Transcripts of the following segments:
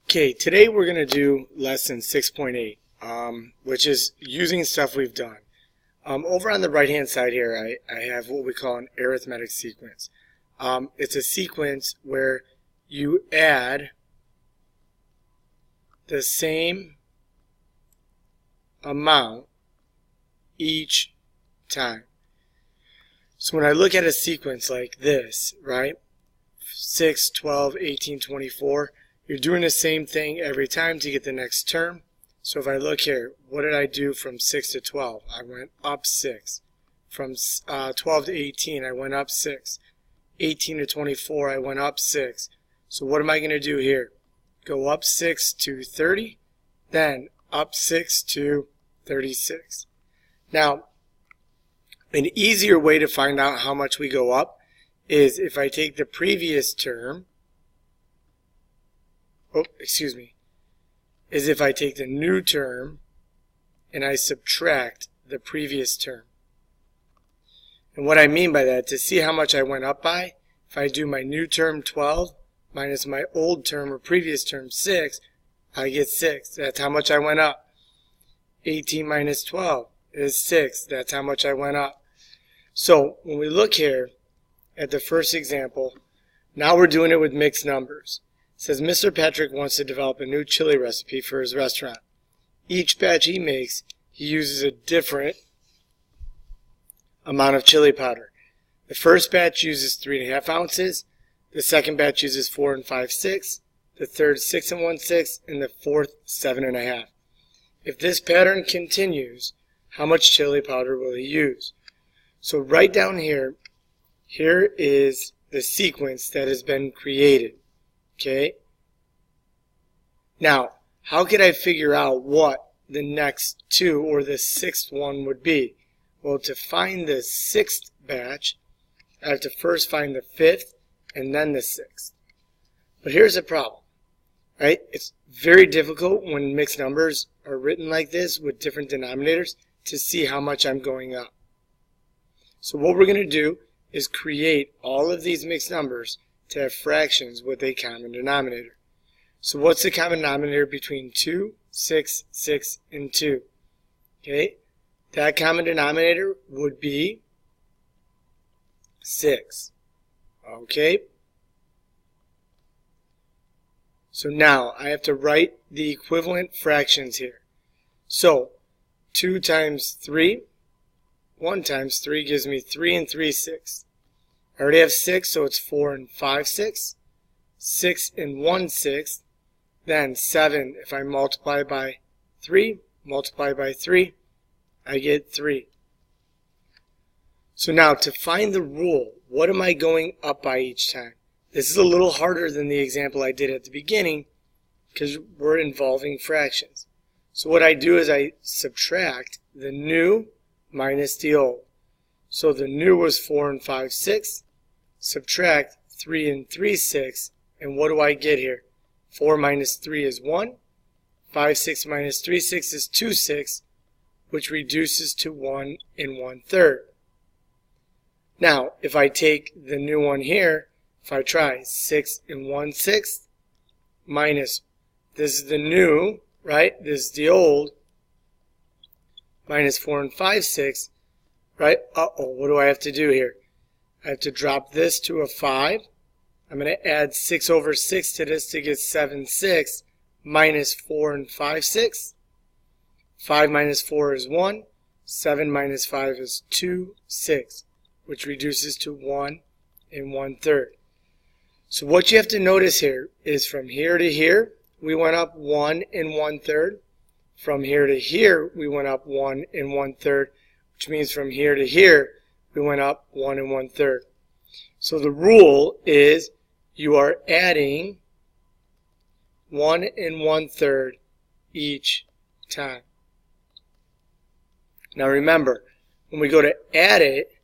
Okay, today we're going to do lesson 6.8, which is using stuff we've done. Over on the right hand side here, I have what we call an arithmetic sequence. It's a sequence where you add the same amount each time. So when I look at a sequence like this, right, 6, 12, 18, 24, you're doing the same thing every time to get the next term. So if I look here, what did I do from 6 to 12? I went up 6. From 12 to 18, I went up 6. 18 to 24, I went up 6. So what am I going to do here? Go up 6 to 30, then up 6 to 36. Now, an easier way to find out how much we go up is if I take the previous term, is if I take the new term and I subtract the previous term. And what I mean by that, to see how much I went up by, if I do my new term 12 minus my old term or previous term 6, I get 6. That's how much I went up. 18 minus 12 is 6. That's how much I went up. So when we look here at the first example, now we're doing it with mixed numbers. It says Mr. Patrick wants to develop a new chili recipe for his restaurant. Each batch he makes, he uses a different amount of chili powder. The first batch uses 3½ ounces. The second batch uses 4 5/6. The third 6 1/6, and the fourth 7½ If this pattern continues, how much chili powder will he use? So right down here, here is the sequence that has been created. Okay? Now, how could I figure out what the next two or the sixth one would be? Well, to find the sixth batch, I have to first find the fifth and then the sixth. But here's the problem, right? It's very difficult when mixed numbers are written like this with different denominators to see how much I'm going up. So what we're going to do is create all of these mixed numbers to have fractions with a common denominator. So what's the common denominator between 2, 6, 6, and 2? Okay, that common denominator would be 6. Okay, so now I have to write the equivalent fractions here. So 2 times 3, 1 times 3 gives me 3 3/6. I already have 6, so it's 4 5/6. 6 1/6. Then 7, if I multiply by 3, I get 3. So now to find the rule, what am I going up by each time? This is a little harder than the example I did at the beginning because we're involving fractions. So what I do is I subtract the new minus the old. So the new was 4 5/6. Subtract 3 3/6, and what do I get here? 4 minus 3 is 1. 5/6 minus 3/6 is 2/6, which reduces to 1 1/3. Now, if I take the new one here, if I try 6 1/6 minus, this is the new, right? This is the old, minus 4 5/6, right? What do I have to do here? I have to drop this to a 5. I'm going to add 6 over 6 to this to get 7/6 minus 4 5/6. 5 minus 4 is 1. 7 minus 5 is 2/6, which reduces to 1 1/3. So what you have to notice here is from here to here, we went up 1 1/3. From here to here, we went up 1 1/3, which means from here to here, we went up 1 1/3. So the rule is you are adding 1 1/3 each time. Now remember, when we go to add it,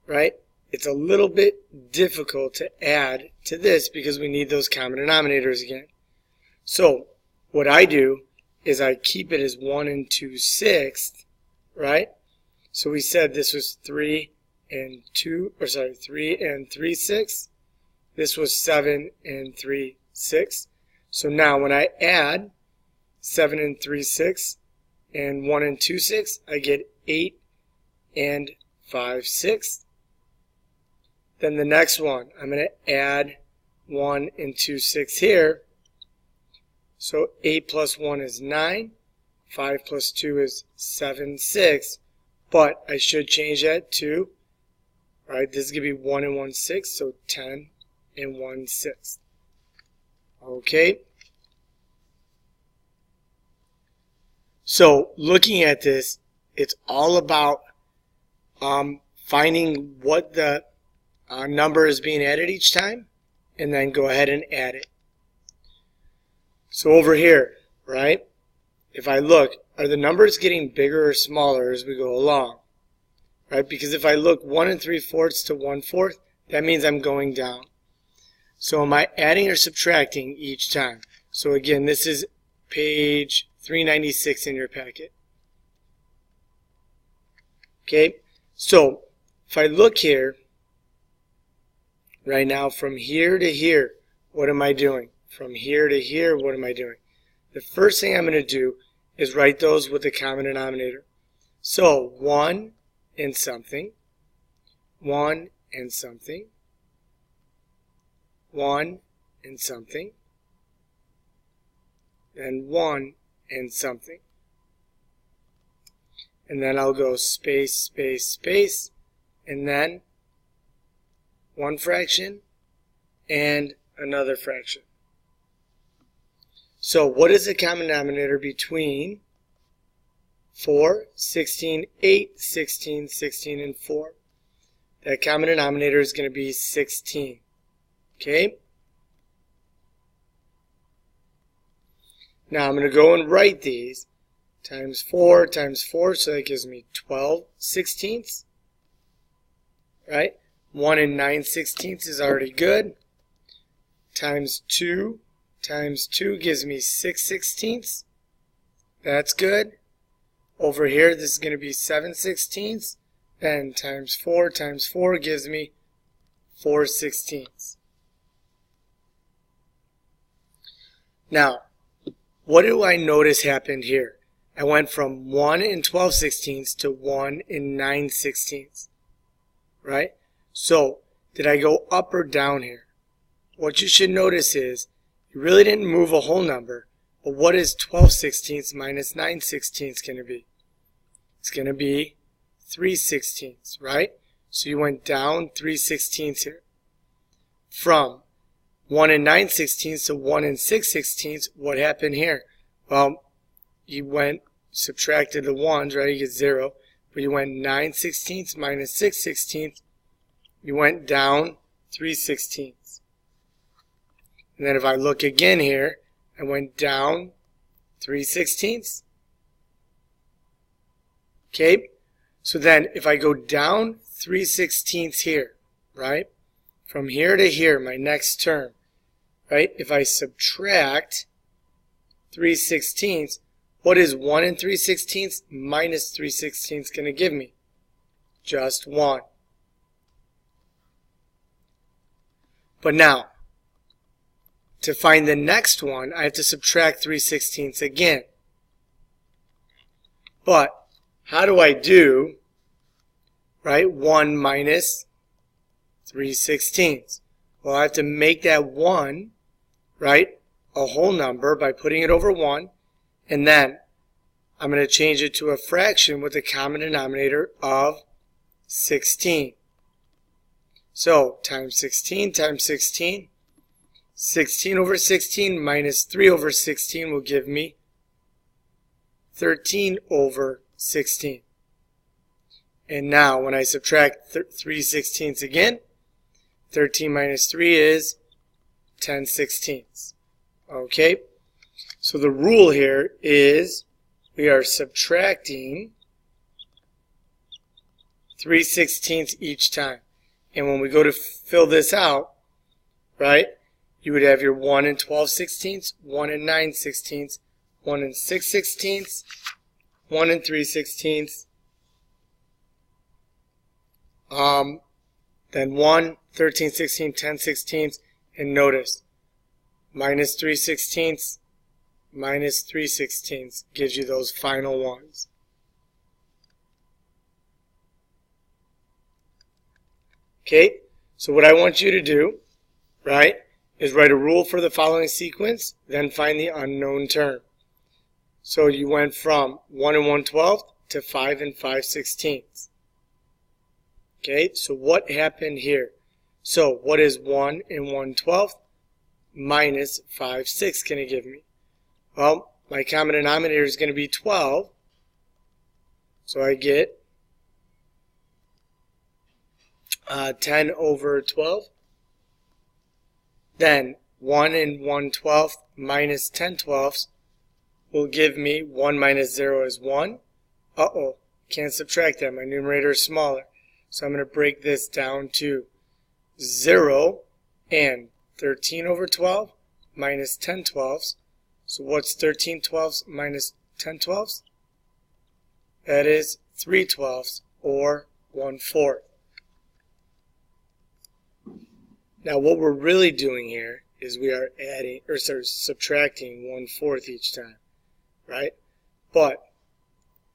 right, it's a little bit difficult to add to this because we need those common denominators again. So what I do is I keep it as 1 2/6, right? So we said this was 3 3 3/6. This was 7 3/6. So now when I add 7 and 3/6 and 1 and 2/6, I get 8 and 5/6. Then the next one, I'm going to add 1 and 2/6 here. So 8 plus 1 is 9. 5 plus 2 is 7/6. But I should change that to, right, this is going to be 1 and 1/6, so 10 and 1/6. Okay. So looking at this, it's all about finding what the number is being added each time, and then go ahead and add it. So over here, right, if I look, are the numbers getting bigger or smaller as we go along? Right, because if I look 1 3/4 to 1/4, that means I'm going down. So am I adding or subtracting each time? So again, this is page 396 in your packet. Okay, so if I look here, right now from here to here, what am I doing? From here to here, what am I doing? The first thing I'm going to do is write those with the common denominator. So 1 and something, 1 and something, 1 and something, then 1 and something. And then I'll go space, space, space, and then one fraction and another fraction. So what is the common denominator between 4, 16, 8, 16, 16, and 4? That common denominator is going to be 16. Okay? Now I'm going to go and write these times 4 times 4, so that gives me 12/16. Right? 1 and 9/16 is already good. Times 2 times 2 gives me 6/16. That's good. Over here, this is going to be 7/16. Then times 4 gives me 4/16. Now, what do I notice happened here? I went from 1 and 12/16 to 1 and 9/16. Right? So, did I go up or down here? What you should notice is, you really didn't move a whole number, but what is 12/16 minus 9/16 going to be? It's going to be 3/16, right? So you went down 3/16 here. From 1 and 9/16 to 1 and 6/16, what happened here? Well, you went, subtracted the 1s, right? You get 0. But you went 9/16 minus 6/16, you went down 3/16. And then if I look again here, I went down 3/16. Okay? So then if I go down 3/16 here, right? From here to here, my next term, right? If I subtract 3/16, what is 1 and 3/16 minus 3/16 going to give me? Just 1. But now, to find the next one, I have to subtract 3/16 again. But how do I do, right, 1 minus 3/16? Well, I have to make that 1, right, a whole number by putting it over 1, and then I'm going to change it to a fraction with a common denominator of 16. So, times 16 times 16, 16 over 16 minus 3 over 16 will give me 13 over 16. And now, when I subtract 3/16 again, 13 minus 3 is 10/16. Okay? So the rule here is we are subtracting 3/16 each time. And when we go to fill this out, right, you would have your 1 and 12/16, 1 and 9/16, 1 and 6/16, 1 and 3/16, then 1, 13/16, 10/16, and notice minus 3/16 minus 3/16 gives you those final ones. Okay, so what I want you to do, right, is write a rule for the following sequence, then find the unknown term. So you went from 1 and 1/12 to 5 and 5/16. Okay, so what happened here? So what is 1 and 1/12 minus 5/6 going to give me? Well, my common denominator is going to be 12. So I get 10 over 12. Then 1 and 1/12 minus 10/12 will give me 1 minus 0 is 1. Uh-oh, can't subtract that. My numerator is smaller. So I'm going to break this down to 0 and 13 over 12 minus 10/12. So what's 13/12 minus 10/12? That is 3/12 or 1/4. Now what we're really doing here is we are adding or subtracting 1/4 each time, right? But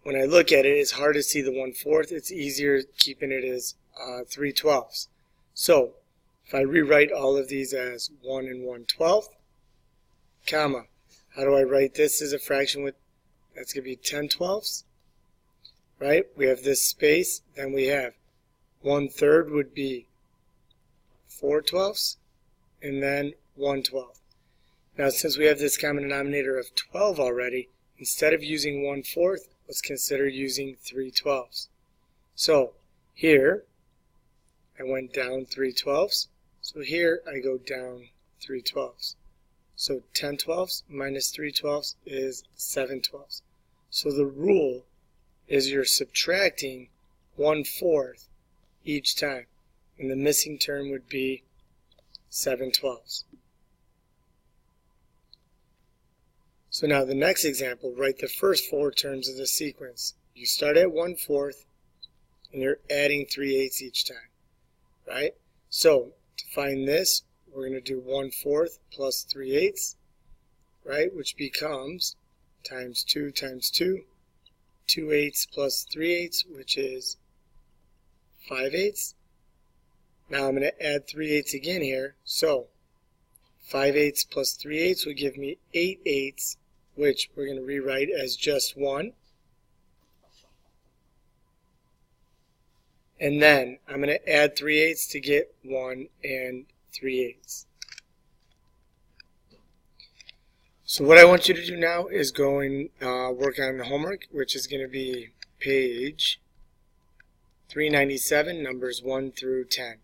when I look at it, it's hard to see the 1/4. It's easier keeping it as 3/12. So if I rewrite all of these as 1 and 1/12, comma, how do I write this as a fraction with, that's going to be 10/12, right? We have this space, then we have 1/3 would be 4/12, and then 1/12. Now since we have this common denominator of 12 already, instead of using 1/4, let's consider using 3/12. So here I went down 3/12, so here I go down 3/12. So 10/12 minus 3/12 is 7/12. So the rule is you're subtracting 1/4 each time, and the missing term would be 7/12. So now the next example, write the first 4 terms of the sequence. You start at 1/4 and you're adding 3/8 each time, right? So to find this, we're going to do 1/4 plus 3/8, right? Which becomes times 2 times 2, 2/8 plus 3/8, which is 5/8. Now I'm going to add 3/8 again here. So 5/8 plus 3/8 will give me 8/8, which we're going to rewrite as just 1. And then I'm going to add 3/8 to get 1 and 3/8. So what I want you to do now is go and work on the homework, which is going to be page 397, numbers 1 through 10.